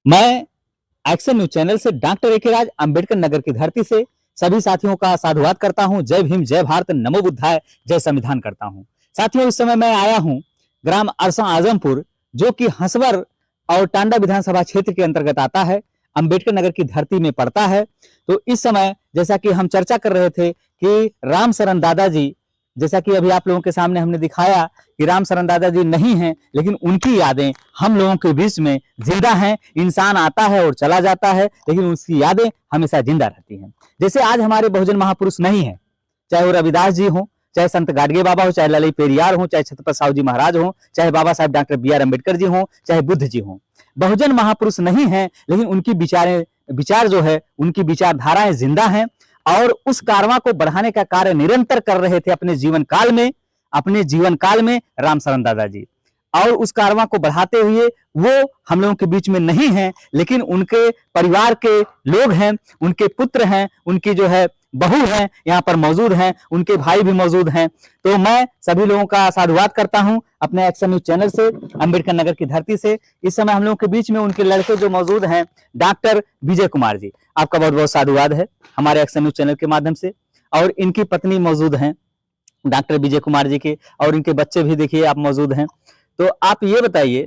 मैं action news channel से doctor एके राज अंबेडकर नगर की धरती से सभी साथियों का साधुवाद करता हूं। जय भीम, जय भारत, नमो बुद्धाय, जय संविधान करता हूं। साथियों, इस समय मैं आया हूं ग्राम अरसा आजमपुर, जो कि हंसवर और टांडा विधानसभा क्षेत्र के अंतर्गत आता है, अंबेडकर नगर की धरती में पड़ता है। तो इस समय जैसा कि हम चर्चा कर रहे थे कि राम शरण दादाजी, जैसा कि अभी आप लोगों के सामने हमने दिखाया कि राम शरण दादाजी नहीं है, लेकिन उनकी यादें हम लोगों के बीच में जिंदा हैं। इंसान आता है और चला जाता है, लेकिन उसकी यादें हमेशा जिंदा रहती हैं। जैसे आज हमारे बहुजन महापुरुष नहीं है, चाहे वो रविदास जी हो, चाहे संत गाडगे बाबा हो, चाहे ललई पेरियार हो, चाहे छत्रपति साहू जी महाराज हो, चाहे बाबा साहब डॉक्टर बी.आर. अम्बेडकर जी हो, चाहे बुद्ध जी हो। बहुजन महापुरुष नहीं है, लेकिन उनकी विचार जो है, उनकी विचारधाराएं जिंदा हैं और उस कारवां को बढ़ाने का कार्य निरंतर कर रहे थे अपने जीवन काल में राम शरण दादाजी। और उस कारवां को बढ़ाते हुए वो हम लोगों के बीच में नहीं है, लेकिन उनके परिवार के लोग हैं, उनके पुत्र हैं, उनकी जो है बहू है यहाँ पर मौजूद हैं, उनके भाई भी मौजूद हैं। तो मैं सभी लोगों का साधुवाद करता हूं अपने एक्शन न्यूज चैनल से, अंबेडकर नगर की धरती से। इस समय हम लोगों के बीच में उनके लड़के जो मौजूद हैं, डॉक्टर विजय कुमार जी, आपका बहुत बहुत साधुवाद है हमारे एक्शन न्यूज चैनल के माध्यम से। और इनकी पत्नी मौजूद हैं डॉक्टर विजय कुमार जी के, और इनके बच्चे भी देखिए आप मौजूद हैं। तो आप ये बताइए,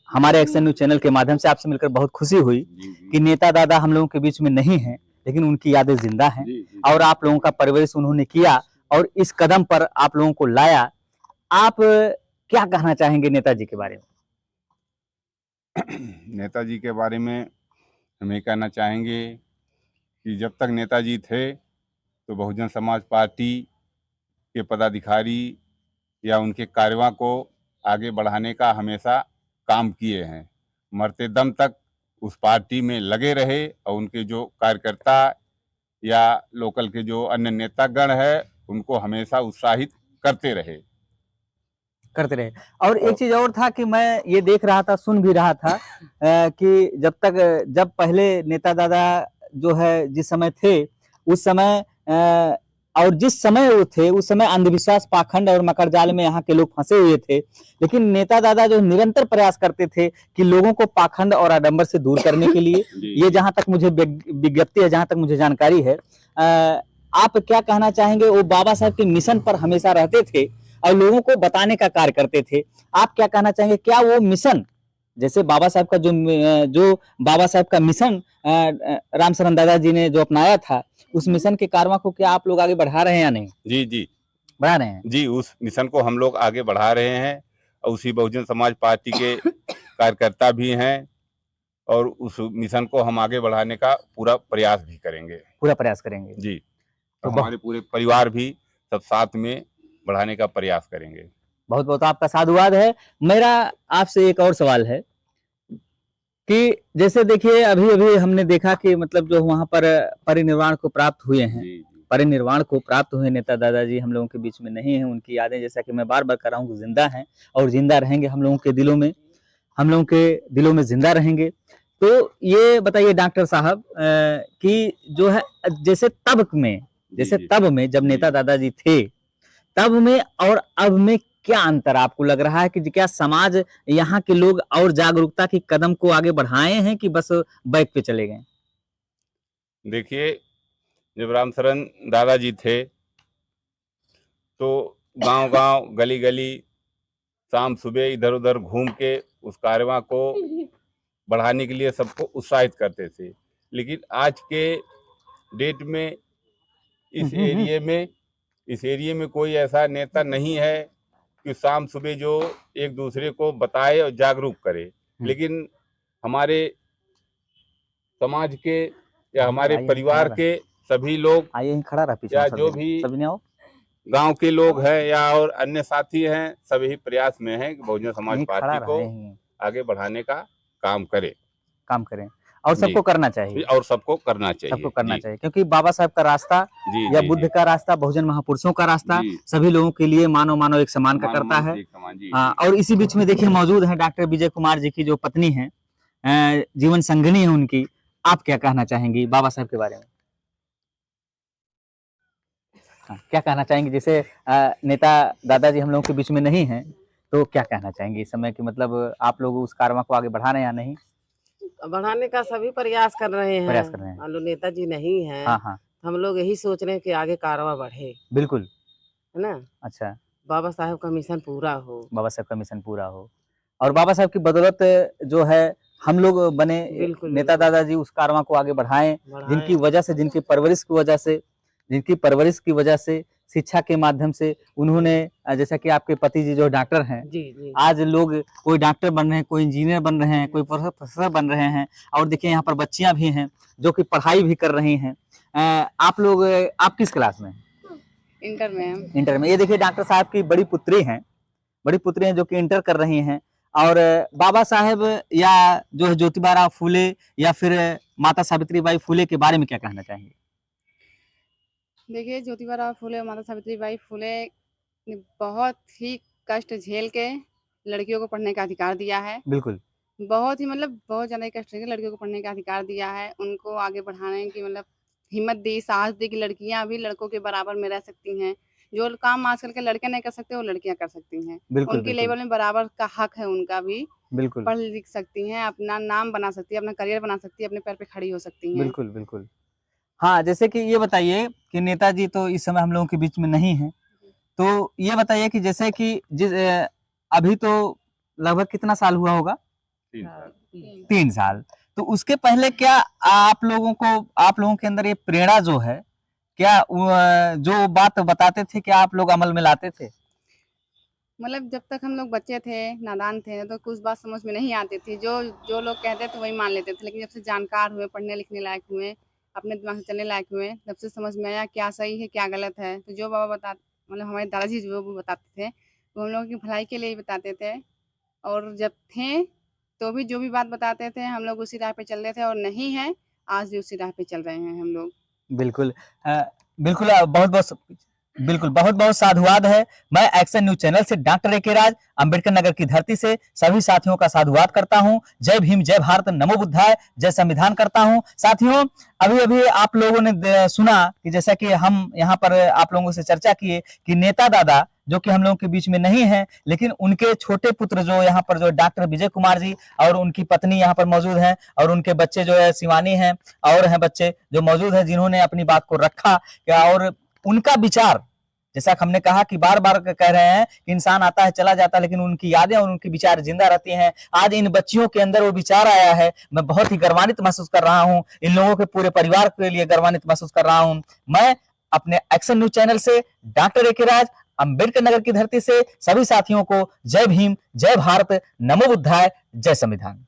हमारे एक्शन न्यूज चैनल के माध्यम से आपसे मिलकर बहुत खुशी हुई कि नेता दादा हम लोगों के बीच में नहीं है, लेकिन उनकी यादें जिंदा हैं और आप लोगों का परवरिश उन्होंने किया और इस कदम पर आप लोगों को लाया। आप क्या कहना चाहेंगे नेताजी के बारे में? नेताजी के बारे में हम ये कहना चाहेंगे कि जब तक नेताजी थे तो बहुजन समाज पार्टी के पदाधिकारी या उनके कार्यवाह को आगे बढ़ाने का हमेशा काम किए हैं। मरते दम तक उस पार्टी में लगे रहे और उनके जो कार्यकर्ता या लोकल के जो अन्य नेतागण है उनको हमेशा उत्साहित करते रहे। और एक चीज और था कि मैं ये देख रहा था, सुन भी रहा था कि जब पहले नेता दादा जो है जिस समय थे, उस समय और जिस समय वो थे उस समय अंधविश्वास, पाखंड और मकर जाल में यहाँ के लोग फंसे हुए थे। लेकिन नेता दादा जो निरंतर प्रयास करते थे कि लोगों को पाखंड और आडंबर से दूर करने के लिए ये जहां तक मुझे विज्ञप्ति है, जहां तक मुझे जानकारी है, आप क्या कहना चाहेंगे? वो बाबा साहब के मिशन पर हमेशा रहते थे और लोगों को बताने का कार्य करते थे। आप क्या कहना चाहेंगे, क्या वो मिशन जैसे बाबा साहब का जो बाबा साहब का मिशन राम शरण दादाजी ने जो अपनाया था, उस मिशन के कारवां को क्या आप लोग आगे बढ़ा रहे हैं या नहीं? जी बढ़ा रहे हैं जी, उस मिशन को हम लोग आगे बढ़ा रहे हैं और उसी बहुजन समाज पार्टी के कार्यकर्ता भी हैं और उस मिशन को हम आगे बढ़ाने का पूरा प्रयास करेंगे जी। तो हमारे पूरे परिवार भी सब साथ में बढ़ाने का प्रयास करेंगे। बहुत बहुत आपका साधुवाद है। मेरा आपसे एक और सवाल है कि जैसे देखिए अभी अभी हमने देखा कि मतलब जो वहां पर परिनिर्वाण को प्राप्त हुए हैं, परिनिर्वाण को प्राप्त हुए नेता दादाजी हम लोगों के बीच में नहीं है। उनकी यादें, जैसा कि मैं बार बार कर रहा हूँ, जिंदा हैं और जिंदा रहेंगे हम लोगों के दिलों में, हम लोगों के दिलों में जिंदा रहेंगे। तो ये बताइए डॉक्टर साहब कि जो है जैसे तब में जब नेता दादाजी थे, तब में और अब में क्या अंतर आपको लग रहा है? कि क्या समाज, यहाँ के लोग और जागरूकता की कदम को आगे बढ़ाए हैं कि बस बैक पे चले गए? देखिए, जब रामशरण दादाजी थे तो गांव-गांव, गली-गली, शाम सुबह इधर-उधर घूम के उस कारवां को बढ़ाने के लिए सबको उत्साहित करते थे। लेकिन आज के डेट में इस एरिए में कोई ऐसा नेता नहीं है कि शाम सुबह जो एक दूसरे को बताए और जागरूक करे। लेकिन हमारे समाज के या हमारे परिवार के सभी लोग या जो भी गांव के लोग हैं या और अन्य साथी हैं, सभी प्रयास में हैं कि बहुजन समाज पार्टी को आगे बढ़ाने का काम करें और सबको करना चाहिए क्योंकि बाबा साहब का रास्ता या बुद्ध का रास्ता, बहुजन महापुरुषों का रास्ता सभी लोगों के लिए मानव एक समान का करता है। और इसी बीच में देखिए मौजूद है डॉक्टर विजय कुमार जी की जो पत्नी है, जीवन संगिनी है उनकी। आप क्या कहना चाहेंगी बाबा साहब के बारे में? क्या कहना चाहेंगे? जैसे नेता दादाजी हम लोगों के बीच में नहीं है, तो क्या कहना चाहेंगे इस समय कि मतलब आप लोग उस कारवां को आगे बढ़ा रहे हैं या नहीं? बढ़ाने का सभी प्रयास कर रहे हैं। प्रयास कर रहे हैं। मान लो नेताजी नहीं है, हाँ, हाँ, हम लोग यही सोच रहे हैं कि आगे कारवां बढ़े, बिल्कुल। है ना? अच्छा, बाबा साहेब का मिशन पूरा हो। बाबा साहब का मिशन पूरा हो और बाबा साहब की बदौलत जो है हम लोग बने बिल्कुल, नेता बिल्कुल। दादाजी उस कारवां को आगे बढ़ाएँ, जिनकी बढ़ाएँ। वजह से जिनकी परवरिश की वजह से, शिक्षा के माध्यम से उन्होंने जैसा कि आपके पति जी जो डॉक्टर हैं, जी, जी। आज लोग कोई डॉक्टर बन रहे हैं, कोई इंजीनियर बन रहे हैं, कोई प्रोफेसर बन रहे हैं और देखिए यहाँ पर बच्चियाँ भी हैं, जो कि पढ़ाई भी कर रही हैं। आप किस क्लास में हैं? इंटर में हम। इंटर में। ये देखिए डॉक्टर साहब की बड़ी पुत्री हैं जो कि इंटर कर रही हैं और बाबा साहेब या जो है ज्योतिबा फूले या फिर माता सावित्रीबाई फूले के बारे में क्या कहना चाहेंगे? देखिए ज्योतिबा फूले और माता सावित्रीबाई फूले ने बहुत ही कष्ट झेल के लड़कियों को पढ़ने का अधिकार दिया है। बिल्कुल, बहुत ही मतलब बहुत ज़्यादा ही कष्ट झेल के लड़कियों को पढ़ने का अधिकार दिया है। उनको आगे बढ़ाने की मतलब हिम्मत दी, साहस दी कि लड़कियाँ भी लड़कों के बराबर में रह सकती हैं। जो काम आजकल के लड़के नहीं कर सकते, वो लड़कियाँ कर सकती हैं। बिल्कुल, उनकी बिल्कुल, लेवल में बराबर का हक है उनका भी। बिल्कुल, पढ़ लिख सकती हैं, अपना नाम बना सकती हैं, अपना करियर बना सकती हैं, अपने पैर पे खड़ी हो सकती हैं। बिल्कुल, बिल्कुल। हाँ, जैसे कि ये बताइए कि नेताजी तो इस समय हम लोगों के बीच में नहीं हैं। तो ये बताइए कि जैसे कि अभी तो लगभग कितना साल हुआ होगा? 3 साल। 3 साल। तो उसके पहले क्या आप लोगों के अंदर ये प्रेरणा जो है, क्या जो बात बताते थे क्या आप लोग अमल में लाते थे? मतलब जब तक हम लोग बच्चे थे, नादान थे, तो कुछ बात समझ में नहीं आती थी। जो जो लोग कहते थे वही मान लेते थे। लेकिन जब से जानकार हुए, पढ़ने लिखने लायक हुए, अपने दिमाग से चलने लायक हुए, तब से समझ में आया क्या सही है, क्या गलत है। तो जो बाबा मतलब हमारे दादाजी जो भी बताते थे, वो हम लोगों की भलाई के लिए ही बताते थे। और जब थे, तो भी जो भी बात बताते थे, हम लोग उसी राह पे चल रहे थे और नहीं है, आज भी उसी राह पे चल रहे हैं हम लोग। बिल्कुल बिल्कुल बहुत-बहुत साधुवाद है। मैं एक्शन न्यूज़ चैनल से डॉक्टर एके राज अंबेडकर नगर की धरती से सभी साथियों का साधुवाद करता हूं। जय भीम, जय भारत, नमो बुद्धाय, जय संविधान करता हूं। साथियों, अभी-अभी आप लोगों ने सुना कि जैसा कि हम यहाँ पर आप लोगों से चर्चा किए कि नेता दादा जो कि हम लोगों के बीच में नहीं है, लेकिन उनके छोटे पुत्र जो यहाँ पर जो डॉक्टर विजय कुमार जी और उनकी पत्नी यहाँ पर मौजूद हैं और उनके बच्चे जो है शिवानी हैं और हैं बच्चे जो मौजूद हैं जिन्होंने अपनी बात को रखा और उनका विचार जैसा कि हमने कहा कि बार-बार कह रहे हैं कि इंसान आता है चला जाता है लेकिन उनकी यादें और उनके विचार जिंदा रहती हैं। आज इन बच्चियों के अंदर वो विचार आया है। मैं बहुत ही गर्वान्वित महसूस कर रहा हूं। इन लोगों के पूरे परिवार के लिए गर्वान्वित महसूस कर रहा हूं। मैं अपने एक्शन न्यूज़ चैनल से डॉक्टर एके राज अंबेडकर नगर की धरती से सभी साथियों को जय भीम, जय भारत, नमो बुद्धाय, जय संविधान।